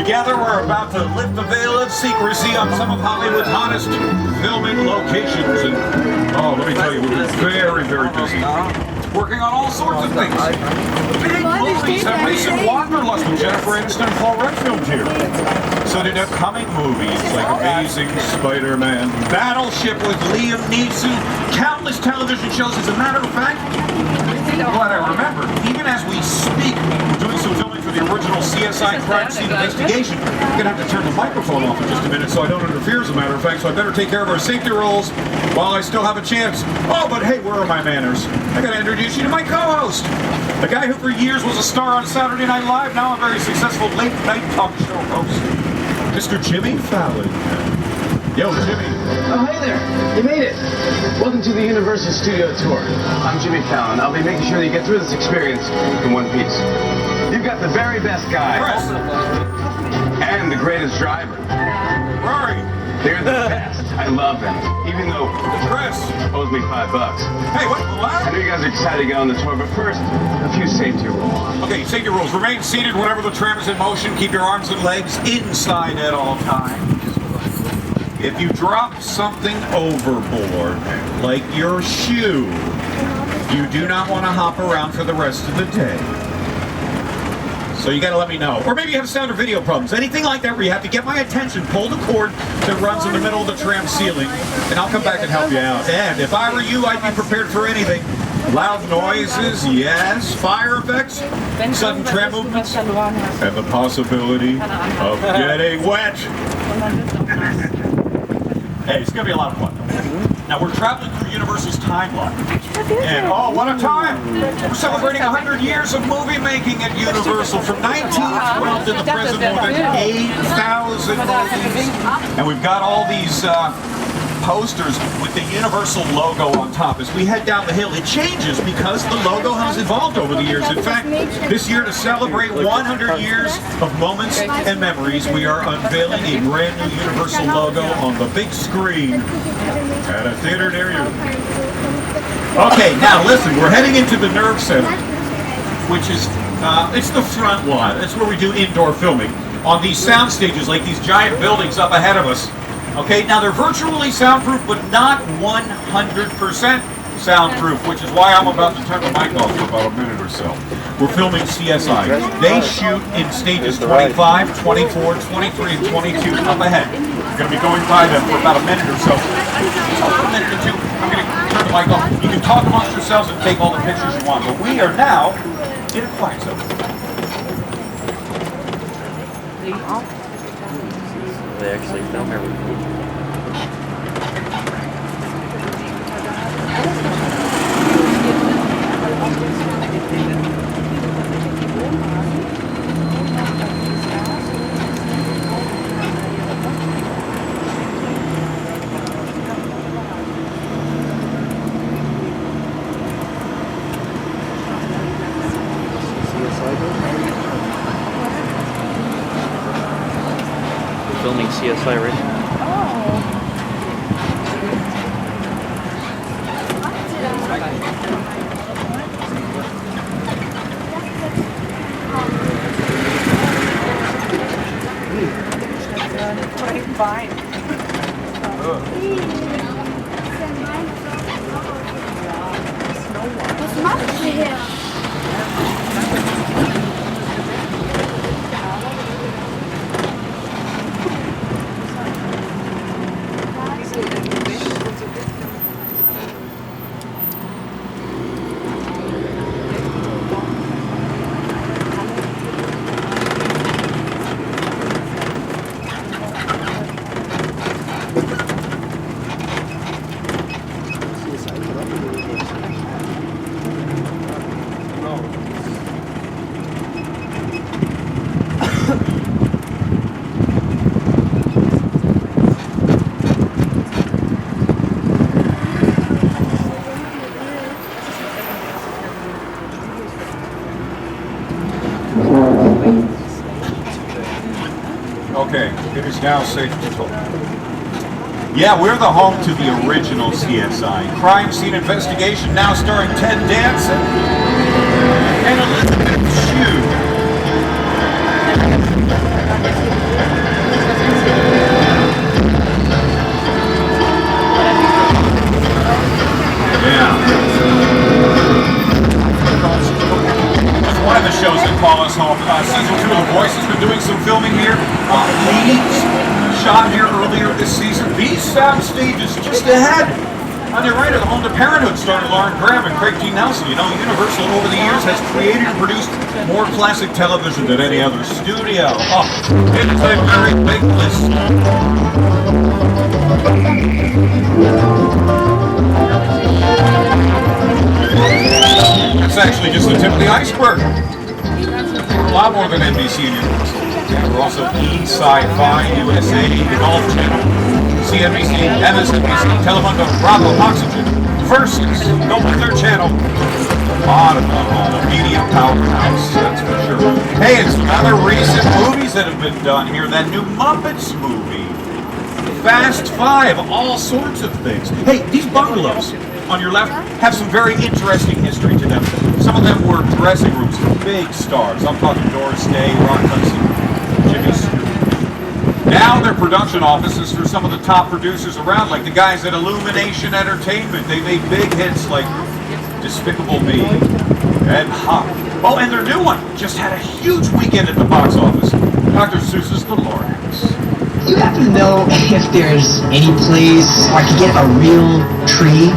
Together, we're about to lift the veil of secrecy on some of Hollywood's hottest filming locations. And, oh, let me tell you, we're very, very busy. Working on all sorts of things. Big movies have recent wanderlust with Jennifer Aniston and Paul Rudd filmed here. So did upcoming movies like Amazing Spider-Man, Battleship with Liam Neeson, countless television shows. As a matter of fact, glad I remember, even as we speak, we're doing some filming for the original CSI crime scene investigation. I'm going to have to turn the microphone off in just a minute so I don't interfere, as a matter of fact, so I better take care of our safety rules while I still have a chance. Oh, but hey, where are my manners? I got to introduce you to my co-host, the guy who for years was a star on Saturday Night Live, now a very successful late-night talk show host, Mr. Jimmy Fallon. Yo, Jimmy. Oh, hey there. You made it. Welcome to the Universal Studio Tour. I'm Jimmy Fallon. I'll be making sure that you get through this experience in one piece. You've got the very best guy. Chris. And the greatest driver. Rory. They're the best. I love them. Even though Chris owes me $5. Hey, what? I know you guys are excited to get on the tour, but first, a few safety rules. Okay, safety rules. Remain seated whenever the tram is in motion. Keep your arms and legs inside at all times. If you drop something overboard, like your shoe, you do not want to hop around for the rest of the day. So you got to let me know. Or maybe you have sound or video problems. Anything like that where you have to get my attention, pull the cord that runs in the middle of the tram ceiling, and I'll come back and help you out. And if I were you, I'd be prepared for anything. Loud noises, yes. Fire effects, sudden tram movements, and the possibility of getting wet. Hey, it's going to be a lot of fun. Now, we're traveling through Universal's timeline. And, oh, what a time! We're celebrating 100 years of movie making at Universal. From 1912 to the present, more than 8,000 movies. And we've got all these posters with the Universal logo on top. As we head down the hill, it changes because the logo has evolved over the years. In fact, this year, to celebrate 100 years of moments and memories, we are unveiling a brand new Universal logo on the big screen at a theater near you. Okay, now listen, we're heading into the Nerve Center, which is, it's the front lot. That's where we do indoor filming on these sound stages, like these giant buildings up ahead of us. Okay, now they're virtually soundproof, but not 100% soundproof, which is why I'm about to turn the mic off for about a minute or so. We're filming CSI. They shoot in stages 25, 24, 23, and 22 up ahead. We're going to be going by them for about a minute or so. So for a minute or two, I'm going to turn the mic off. You can talk amongst yourselves and take all the pictures you want, but we are now in a quiet zone. They actually film everything. Filming CSI right now. Fine. Was macht ihr hier? Okay, it is now safe to talk. Yeah, we're the home to the original CSI. Crime scene investigation now starring Ted Danson and Elizabeth Shue. Boyce has been doing some filming here. Leeds shot here earlier this season. These sound stages just ahead. On your right are the Home to Parenthood starring Lauren Graham and Craig T. Nelson. You know, Universal over the years has created and produced more classic television than any other studio. Oh, it's a very big list. That's actually just the tip of the iceberg. We're a lot more than NBC and Universal. Yeah, we're also E-Sci-Fi, USA, the Golf Channel, CNBC, MSNBC, Telemundo, Bravo, Oxygen, Versus, Noble Third Channel, a lot of media powerhouse, that's for sure. Hey, and some other recent movies that have been done here. That new Muppets movie, Fast Five, all sorts of things. Hey, these bungalows on your left have some very interesting history to them. Some of them were dressing rooms for big stars. I'm talking Doris Day, Ron Hudson, Jimmy Stewart. Now they're production offices for some of the top producers around, like the guys at Illumination Entertainment. They made big hits like Despicable Me and Hop. Oh, and their new one just had a huge weekend at the box office. Dr. Seuss's The Lorax. You happen to know if there's any place where I could get a real tree?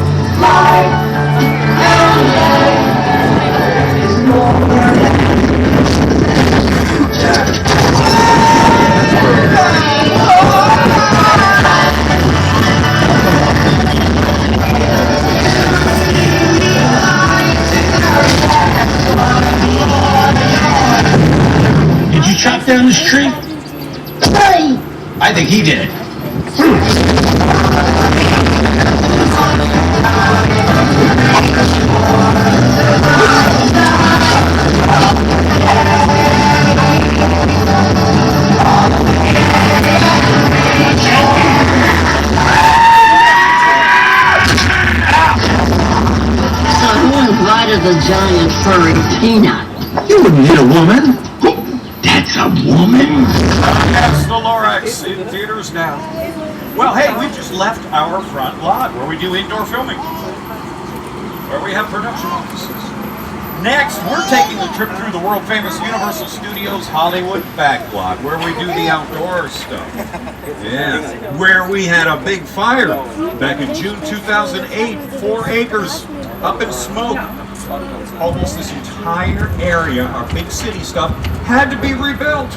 Did you chop down this tree? I think he did it. So who invited the giant furry peanut? You wouldn't hit a woman. That's a woman. Yes, The Lorax in theaters now. Well, hey, we just left our front lot where we do indoor filming, where we have production offices. Next, we're taking a trip through the world-famous Universal Studios Hollywood Backlot, where we do the outdoor stuff. Yeah, where we had a big fire back in June 2008, 4 acres up in smoke. Almost this entire area, our big city stuff, had to be rebuilt.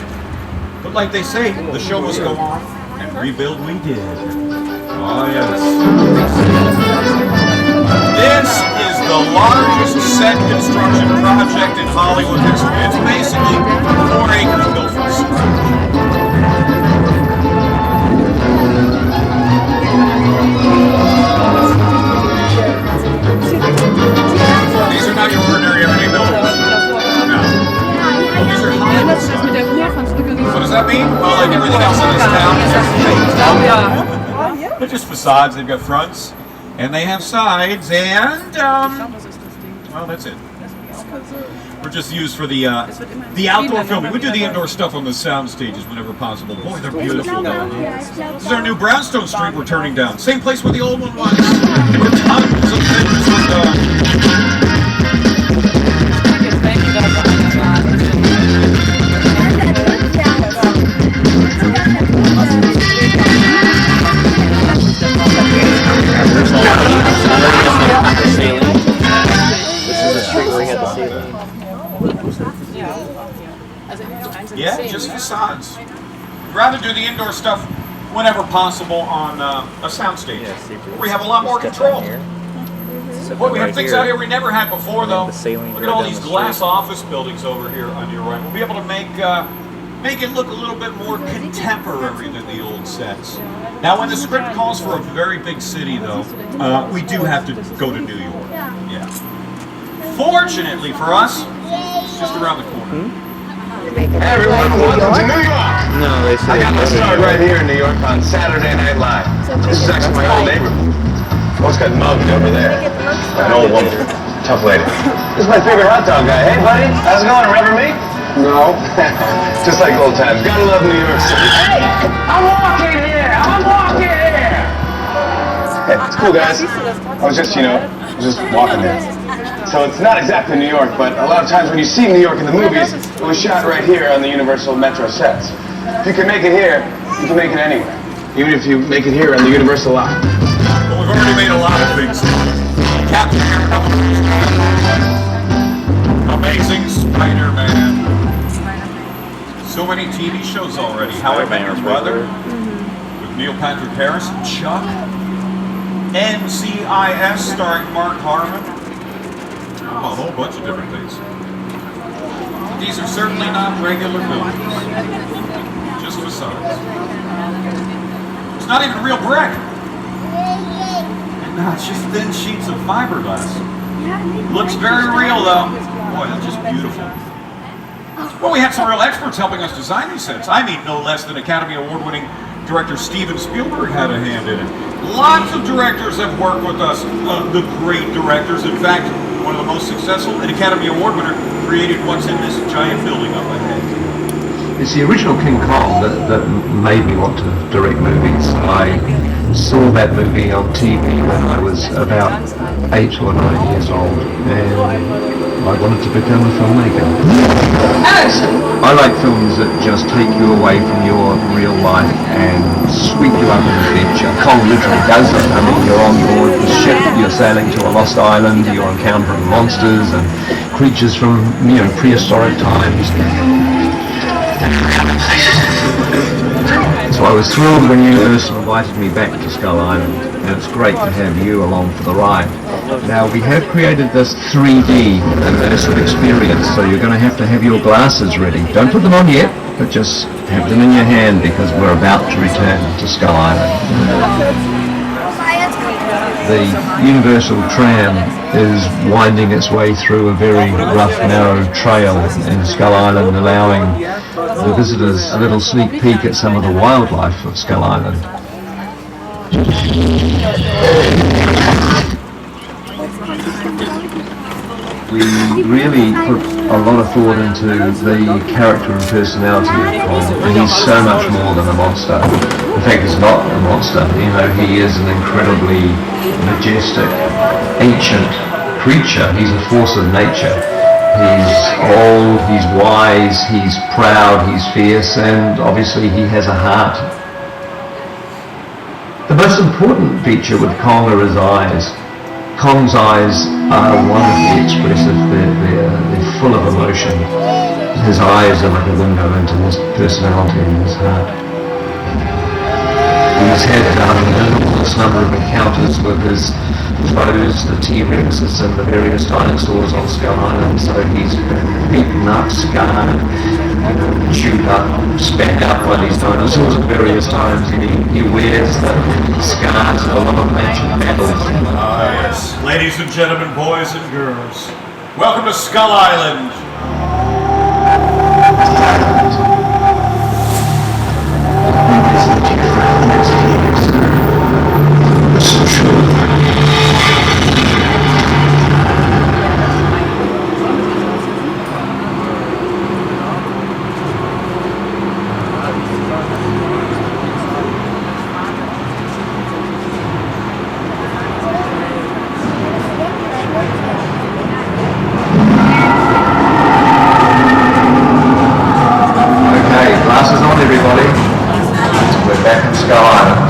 But like they say, the show must go on, and rebuild we did. Oh yes. This is the largest set construction project in Hollywood history. It's basically 4 acres built from scratch. These are not your ordinary everyday buildings. No. These are Hollywood style. What does that mean? Well, like everything else in this town, it's fake. They're just facades. They've got fronts, and they have sides, and well, that's it. We're just used for the outdoor filming. We do the indoor stuff on the sound stages whenever possible. Boy, they're beautiful. This is our new Brownstone Street we're turning down. Same place where the old one was. Where tons of things were done. Yeah, just facades. We'd rather do the indoor stuff whenever possible on a soundstage. We have a lot more control. Boy, we have things out here we never had before, though. Look at all these glass office buildings over here on your right. We'll be able to make it look a little bit more contemporary than the old sets. Now, when the script calls for a very big city, though, we do have to go to New York. Yeah. Fortunately for us, it's just around the corner. Hey everyone, welcome to New York! No, they I say got my start right here in New York on Saturday Night Live. This is actually my old neighborhood. Almost got mugged over there. An old woman. Tough lady. This is my favorite hot dog guy. Hey buddy, how's it going? Remember me? No. Just like old times. Gotta love New York City. Hey! I'm walking here! I'm walking here! Hey, it's cool guys. I was just, just walking there. So it's not exactly New York, but a lot of times when you see New York in the movies, it was shot right here on the Universal Metro sets. If you can make it here, you can make it anywhere. Even if you make it here on the Universal lot. Well, we've already made a lot of things. Captain Amazing Spider-Man. So many TV shows already. How I Met Your Mother with Neil Patrick Harris, Chuck, NCIS starring Mark Harmon. Oh, a whole bunch of different things. These are certainly not regular buildings, just facades. It's not even real brick. No, it's just thin sheets of fiberglass. Looks very real though. Boy, that's just beautiful. Well, we had some real experts helping us design these sets. I mean, no less than Academy Award-winning director Steven Spielberg had a hand in it. Lots of directors have worked with us, the great directors. In fact, one of the most successful, an Academy Award winner, created what's in this giant building up ahead. It's the original King Kong that made me want to direct movies. I saw that movie on TV when I was about 8 or 9 years old, and I wanted to become a filmmaker. I like films that just take you away from your real life and sweep you up in adventure. Kong literally does it. I mean, you're on board the ship, you're sailing to a lost island, you're encountering monsters and creatures from, prehistoric times. So I was thrilled when Universal invited me back to Skull Island, and it's great to have you along for the ride. Now, we have created this 3D immersive experience, so you're going to have your glasses ready. Don't put them on yet, but just have them in your hand because we're about to return to Skull Island. The Universal Tram is winding its way through a very rough, narrow trail in Skull Island, allowing the visitors a little sneak peek at some of the wildlife of Skull Island. We really put a lot of thought into the character and personality of Kong, and he's so much more than a monster. In fact, he's not a monster. He is an incredibly majestic, ancient creature. He's a force of nature. He's old, he's wise, he's proud, he's fierce, and obviously he has a heart. The most important feature with Kong are his eyes. Kong's eyes are wonderfully expressive. They're full of emotion. His eyes are like a window into his personality and his heart. He's had an enormous number of encounters with his foes, the T-Rexes and the various dinosaurs on Skull Island, so he's been beaten up, scarred, chewed up, spat out by these dinosaurs at various times, and he wears the scars of a lot of ancient battles. Yes. Ladies and gentlemen, boys and girls, welcome to Skull Island. Glasses on, everybody. We're back in Skull Island.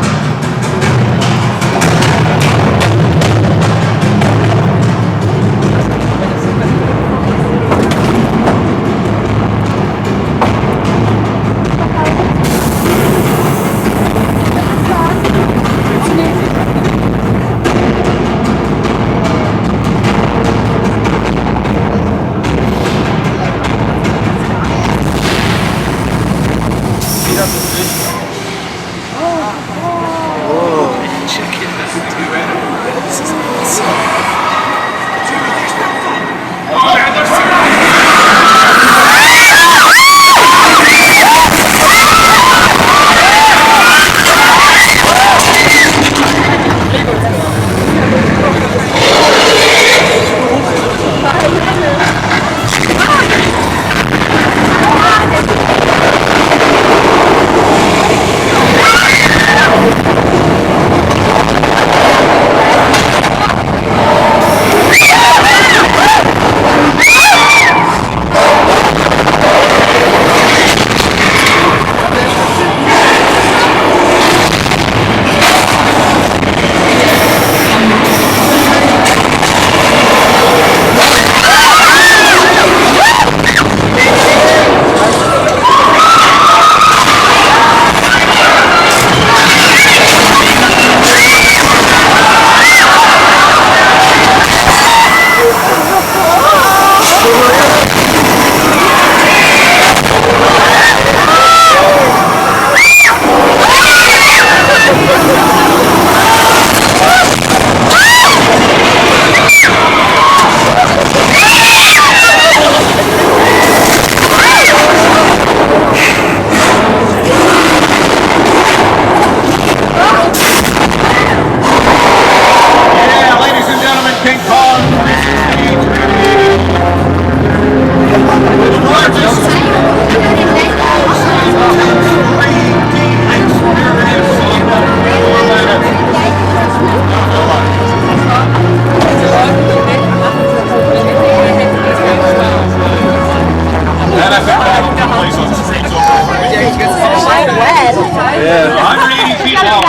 180 feet long.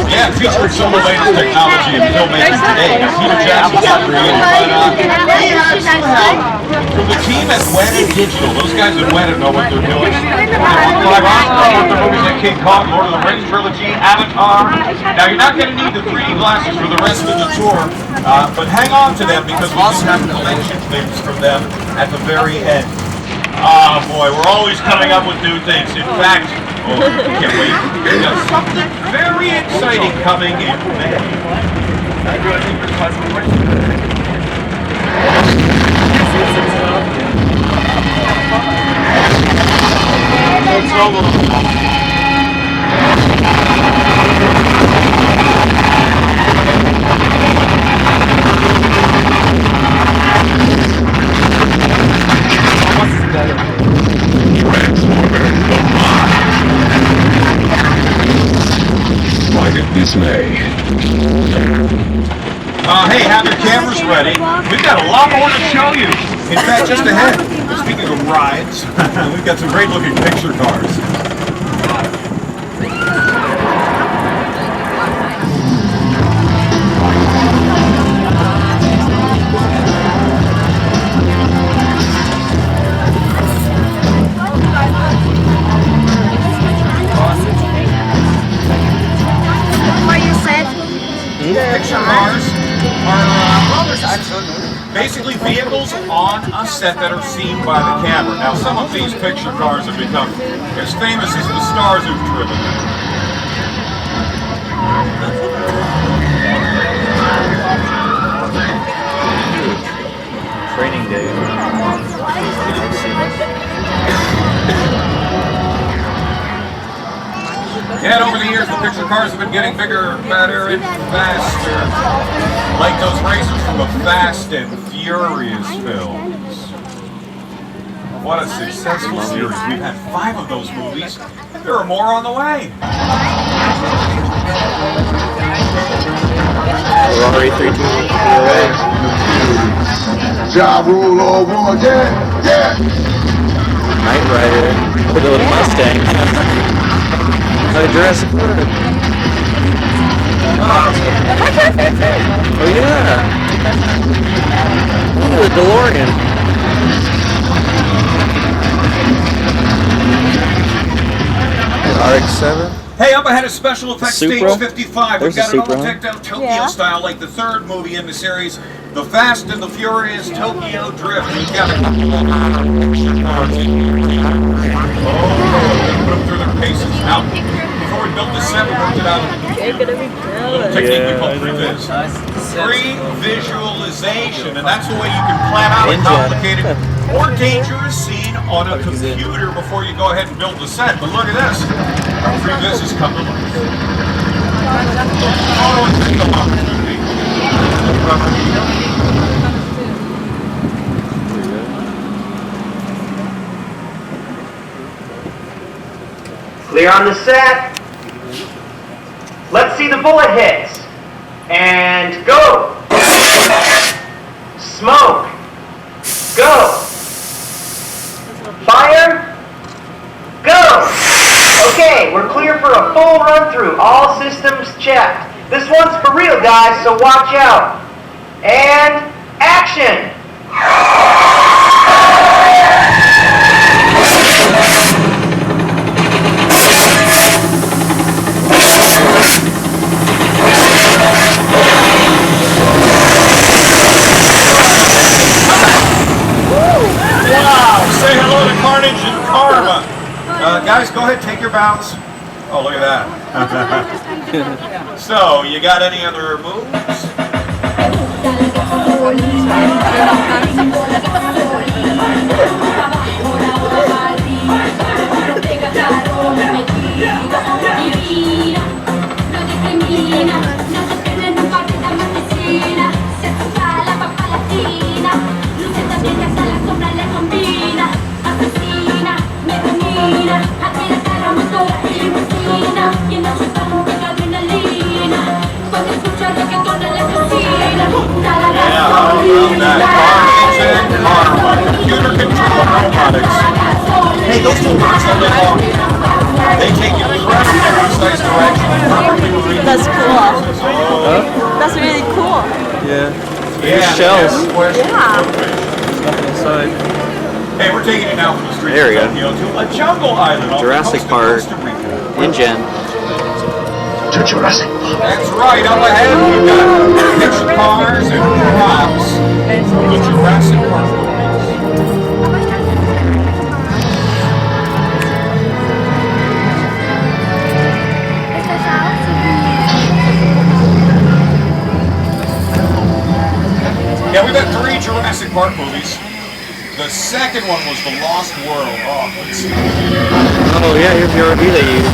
Yeah, featuring some of the latest technology in filmmaking today. Now, Peter Jackson got created, but he had some help from the team at Wedded Digital. Those guys at Wedded know what they're doing. They worked live on with the movies like King Kong, Lord of the Rings trilogy, Avatar. Now, you're not going to need the 3D glasses for the rest of the tour, but hang on to them because we do have collection things from them at the very end. Oh boy, we're always coming up with new things. In fact, can't wait. We've got something very exciting coming in May. This May. Hey, have your cameras ready. We've got a lot more to show you. In fact, just ahead, speaking of rides, we've got some great looking picture cars. Picture cars are basically vehicles on a set that are seen by the camera. Now, some of these picture cars have become as famous as the stars who've driven them. Training day. And over the years, the picture cars have been getting bigger, better, and faster. Like those racers from the Fast and Furious films. What a successful series. We've had 5 of those movies. There are more on the way. Ferrari 320 Ja Rule or war, yeah. Knight Rider. With a little Mustang. Like Jurassic Park. Oh yeah. Look at the DeLorean. RX-7. Hey, up ahead is Special Effects Stage Supra? 55. We've There's got a it all Supra, huh? decked out Tokyo style, like the 3rd movie in the series, The Fast and the Furious Tokyo Drift. We've got it. Put them through their paces. Now, before we built this set, we worked it out. A technique we call previs. Pre-visualization, and that's the way you can plan out a complicated or dangerous scene on a computer before you go ahead and build the set. But look at this. Our previs has come to life. Oh, it's been the opportunity. Clear on the set. Let's see the bullet hits. And go. Smoke. Go. Fire. Go. Okay, we're clear for a full run through. All systems checked. This one's for real, guys, so watch out. And action. Say hello to Carnage and Karma. Guys, go ahead, take your bows. Oh, look at that. So, you got any other moves? Yeah, how about that? Carnage and Karma. Computer control They take incredibly precise direction and perfectly read. That's cool. That's really cool. Yeah. Yeah, Shells. Yeah. Nothing inside. Hey, we're taking it now from the streets There we of go. Tokyo to a jungle island off Jurassic the Park. coast of Costa Rica. InGen. To Jurassic Park. That's right, up ahead we've got picture cars and props from the Jurassic Park movies. Yeah, we've got 3 Jurassic Park movies. The second one was The Lost World. Oh, let's see. Oh yeah, here's the RV they use.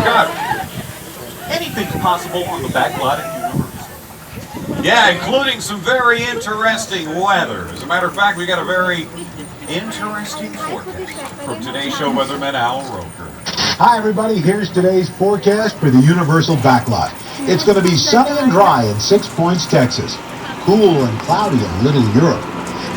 God, anything's possible on the Backlot at Universal. Yeah, including some very interesting weather. As a matter of fact, we got a very interesting forecast from today's show weatherman Al Roker. Hi everybody, here's today's forecast for the Universal Backlot. It's going to be sunny and dry in 6 Points, Texas. Cool and cloudy in Little Europe.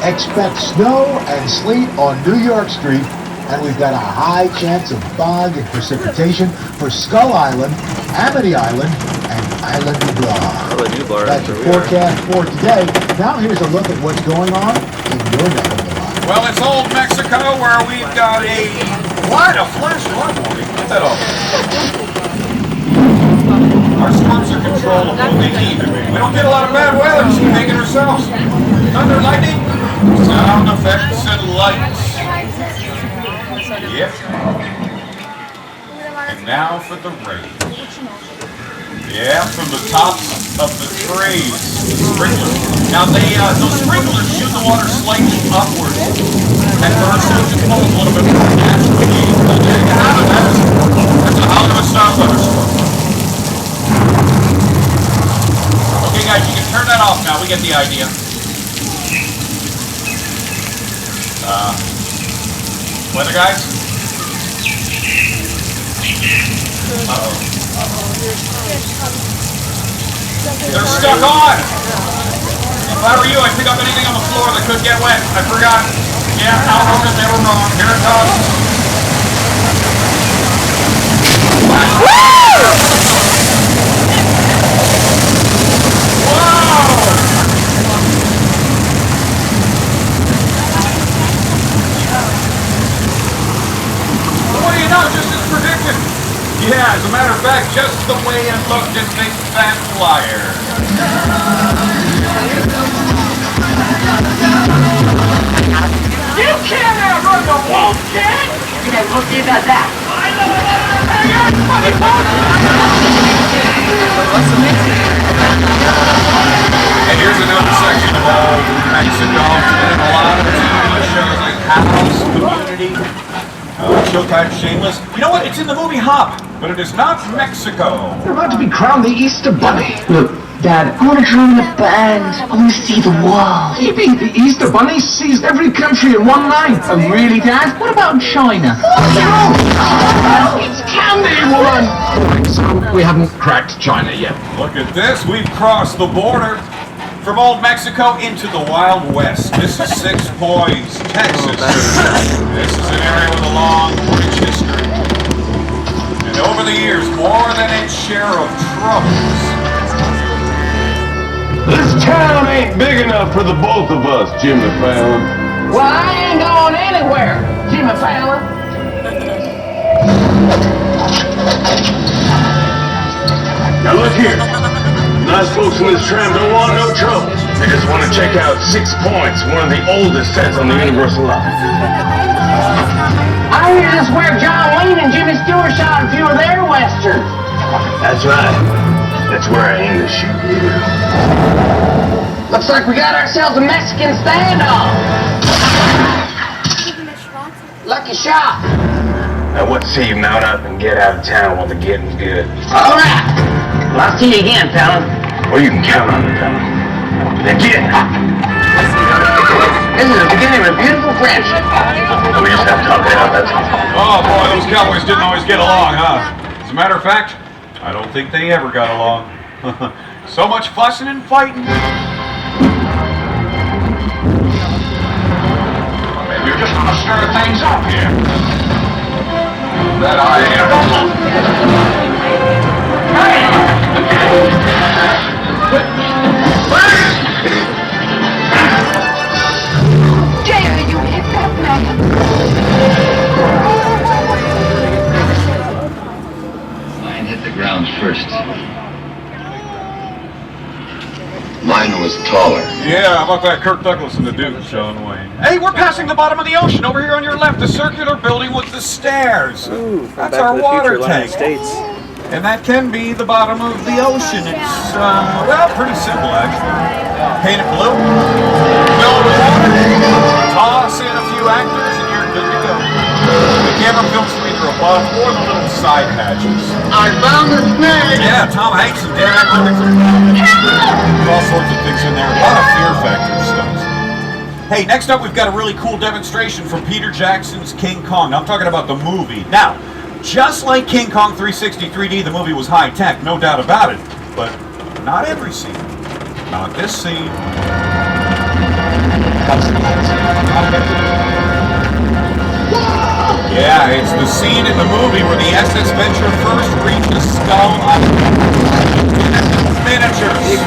Expect snow and sleet on New York Street. And we've got a high chance of fog and precipitation for Skull Island, Amity Island, and Island Nublar. Oh, the Nublar. That's your forecast for today. Now here's a look at what's going on in your neck of the woods. Well, it's old Mexico where we've got a flash flood warning. Put that off. Our storms are controllable. They need to be. We don't get a lot of bad weather. Just make it ourselves. Thunder, lightning, sound effects, and lights. Yep. And now for the rain. Yeah, from the tops of the trees. Sprinklers. Now those sprinklers shoot the water slightly upward at first, so it just flows a little bit more naturally. There you have it. That's a hell of a stop thunderstorm. Okay, guys, you can turn that off now. We get the idea. Weather guys? Uh-oh. They're stuck on! If I were you, I'd pick up anything on the floor that could get wet. I forgot. Yeah, Al Roker, they were wrong. Here it comes. Just as predicted. Yeah, as a matter of fact, just the way it looked in Big Fat Flyer. You can't outrun the wolf, kid! Yeah, we'll see about that. And here's another section of old Mexico. And a lot of TV shows like House, Community. Showtime Shameless. You know what? It's in the movie Hop, but it is not Mexico. They're about to be crowned the Easter Bunny. Look, Dad, I want to join the band. I want to see the world. Yippee, the Easter Bunny seized every country in one night. Oh, really, Dad? What about China? It's Candywoman! So we haven't cracked China yet. Look at this. We've crossed the border from old Mexico into the Wild West. This is 6 Points, Texas. This is an area with a long, rich history. And over the years, more than its share of troubles. This town ain't big enough for the both of us, Jimmy Fallon. Well, I ain't going anywhere, Jimmy Fallon. Now look here. Nice folks in this tram don't want no trouble. They just want to check out 6 Points, one of the oldest sets on the Universal line. I hear this is where John Wayne and Jimmy Stewart shot a few of their westerns. That's right. That's where I aim to shoot you. Looks like we got ourselves a Mexican standoff. Lucky shot. Now what say you mount up and get out of town while the getting's good? All right. See you again, fella. Well, you can count on it, pal. Then get. This is the beginning of a beautiful friendship. We just have to talk it out, that's all. Oh boy, those cowboys didn't always get along, huh? As a matter of fact, I don't think they ever got along. So much fussing and fighting. Maybe you're just gonna stir things up here. That I Jay, you hit that man. Mine hit the ground first. Mine was taller. Yeah, how about that Kirk Douglas and the Duke, John Wayne? Hey, we're passing the bottom of the ocean over here on your left, the circular building with the stairs. Ooh, That's Back our to the water Future, tank. States. And that can be the bottom of the ocean. It's, well, pretty simple, actually. Paint it blue, fill it with water, toss in a few actors, and you're good to go. The camera films from either above or the little side hatches. I found the snake. Yeah, Tom Hanks and Dan Aykroyd. All sorts of things in there. A lot of fear factor stuff. Hey, next up we've got a really cool demonstration from Peter Jackson's King Kong. Now, I'm talking about the movie. Now, just like King Kong 360 3D, the movie was high-tech, no doubt about it. But not every scene. Not this scene. Yeah, it's the scene in the movie where the SS Venture first reached the Skull Island. Miniatures.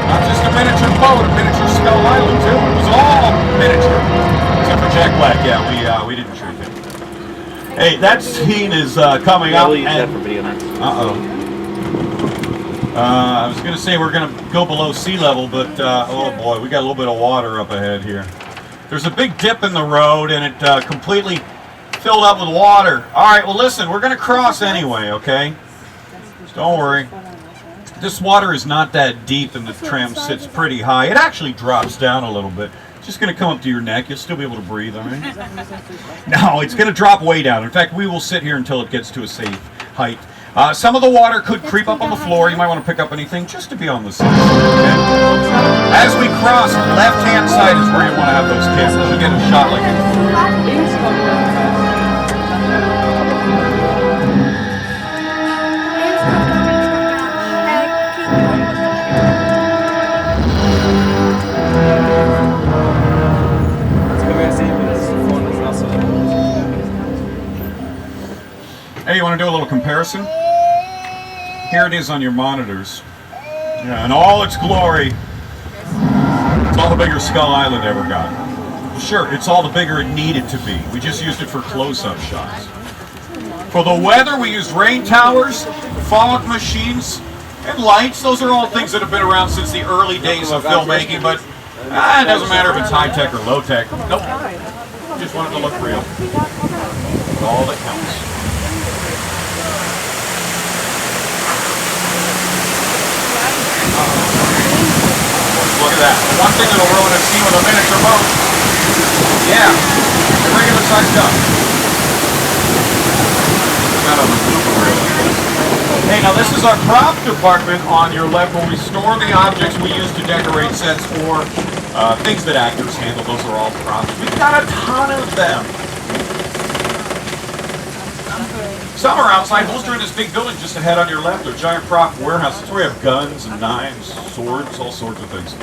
Not just a miniature boat, a miniature Skull Island too. It was all miniature. Except for Jack Black, yeah, we didn't treat him. Hey, that scene is coming up. We'll use that for video next. I was going to say we're going to go below sea level, but oh boy, we got a little bit of water up ahead here. There's a big dip in the road, and it completely filled up with water. All right, well listen, we're going to cross anyway, okay? Don't worry. This water is not that deep, and the tram sits pretty high. It actually drops down a little bit. It's just going to come up to your neck. You'll still be able to breathe, all right? No, it's going to drop way down. In fact, we will sit here until it gets to a safe height. Some of the water could creep up on the floor. You might want to pick up anything just to be on the safe. Okay? As we cross, left-hand side is where you want to have those cameras. You get a shot like it. Hey, you want to do a little comparison? Here it is on your monitors. Yeah, in all its glory, it's all the bigger Skull Island ever got. Sure, it's all the bigger it needed to be. We just used it for close-up shots. For the weather, we used rain towers, fog machines, and lights. Those are all things that have been around since the early days of filmmaking, but it doesn't matter if it's high-tech or low-tech. Nope. Just wanted to look real. That's all that counts. Look at that. One thing that'll ruin a scene with a miniature boat. Yeah, a regular sized duck. Not on the blooper reel. Hey, now this is our prop department on your left where we store the objects we use to decorate sets or things that actors handle. Those are all props. We've got a ton of them. Some are outside. Most are in this big building just ahead on your left. They're giant prop warehouses where we have guns and knives, swords, all sorts of things.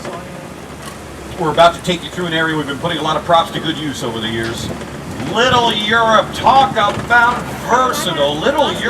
We're about to take you through an area we've been putting a lot of props to good use over the years. Little Europe. Talk about versatile. Little Europe.